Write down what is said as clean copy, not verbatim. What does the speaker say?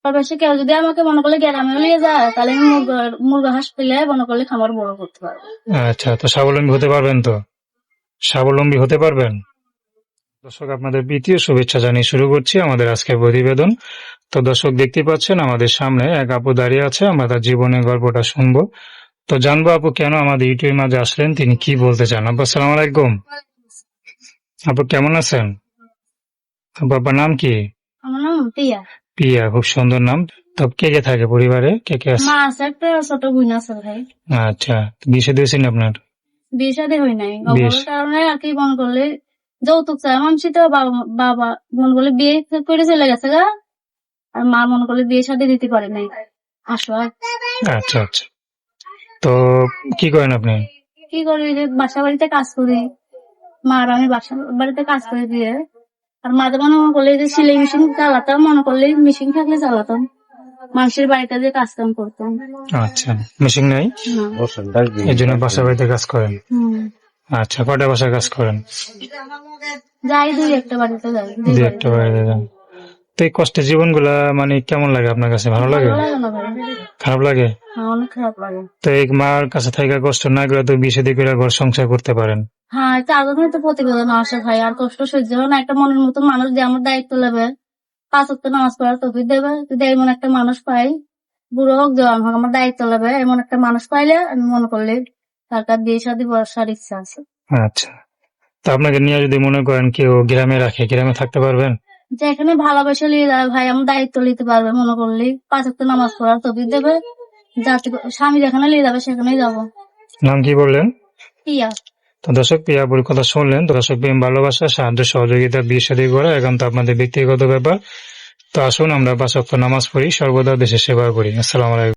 পাশাপাশি কেউ যদি আমাকে মনে করলে গ্রামে নিয়ে যায়, তাহলে আমি মুরগা হাঁস পেলে মনে করলে খামার বড় করতে পারবো। আচ্ছা, তো স্বাবলম্বী হতে পারবেন তো? স্বাবলম্বী হতে পারবেন? দর্শক, আপনাদের প্রীতীয় শুভেচ্ছা জানিয়ে শুরু করছি আমাদের আজকের প্রতিবেদন। তো দর্শক, দেখতে পাচ্ছেন আমাদের সামনে এক আপু দাঁড়িয়ে আছে, আমরা তার জীবনের গল্পটা শুনবো। তো জানবো আপু কেন আমাদের ইউটিউবের মাঝে আসলেন, তিনি কি বলতে চান। আপু আসসালামু আলাইকুম। আপু কেমন আছেন? আপু আপনার নাম কি? আমার নাম টিয়া। পিয়া, খুব সুন্দর নাম। তো কে কে থাকে পরিবারে, কে কে আছে? মা আছে, একটা ছোট বোন আছে ভাই। আচ্ছা, বিয়ে শাদী হয়েছেন আপনার? বিয়ে শাদী হয় নাই, বিয়ে অভাবের কারণে আর কি মনে করলে যৌতুক চায় মানুষই তো। বাবা মনে করলে বিয়ে করে চলে গেছে গা, আর মা মনে করলে বিয়ে শাদী দিতে পারে নাই। আসলে আচ্ছা আচ্ছা। তো কি করেন আপনি? কি করি, ওই যে বাসা বাড়িতে কাজ করি। মা আর আমি বাসা বাড়িতে কাজ করে দিয়ে, আর মাঝে মনে করলে যে সেলাই মেশিন চালাতাম, মনে করলে মেশিন থাকলে চালাতাম, মানুষের বাড়িতে যে কাজ কাম করতাম। আচ্ছা, মেশিন নেই, না। এই জন্য বাসা বাড়িতে কাজ করেন। হুম। আচ্ছা, কয়টা বাসায় কাজ করেন? যাই দুই একটা বাড়িতে যাই, দুই একটা বাড়িতে যান। তো এই কষ্টের জীবনগুলা মানে কেমন লাগে আপনার কাছে? ভালো লাগে? ভালো লাগে না ভাই। খারাপ লাগে? হ্যাঁ, অনেক খারাপ লাগে। তো এই মার কাছে থাকা কষ্ট না করে তো বিয়ে শাদী করে ঘর সংসার করতে পারেন। হ্যাঁ, চারজনের তো প্রতিবেদন আসে ভাই, আর কষ্ট সহ্য হয় না। একটা মনের মতো মানুষ যে আমার দায়িত্ব নেবে, 5 ওয়াক্ত নামাজ পড়ার তৌফিক দেবে, যদি এমন একটা মানুষ পাই, বুড়ো হোক জওয়ান হোক, আমার দায়িত্ব নেবে এমন একটা মানুষ পাইলে আমি মনে করলে তার বিয়ে শাদী বসার ইচ্ছা আছে। আচ্ছা, তো আপনাকে নিয়ে যদি মনে করেন কেউ গ্রামে রাখে, গ্রামে থাকতে পারবেন? যে এখানে ভালোবাসা নিয়ে যাবে ভাই, আমার দায়িত্ব নিতে পারবে, মনে করলে 5 ওয়াক্ত নামাজ পড়ার তৌফিক দেবে, যাতে স্বামী যেখানে নিয়ে যাবে সেখানেই যাবো। নাম কি বললেন? পিয়া। তো দর্শক, পিয়াপুর কথা শুনলেন। তো দর্শক, প্রেম ভালোবাসা সাহায্য সহযোগিতা বিয়ে শাদী করা একান্ত আপনাদের ব্যক্তিগত ব্যাপার। তো আসুন আমরা 5 ওয়াক্ত নামাজ পড়ি, সর্বদা দেশের সেবা করি। আসসালামু আলাইকুম।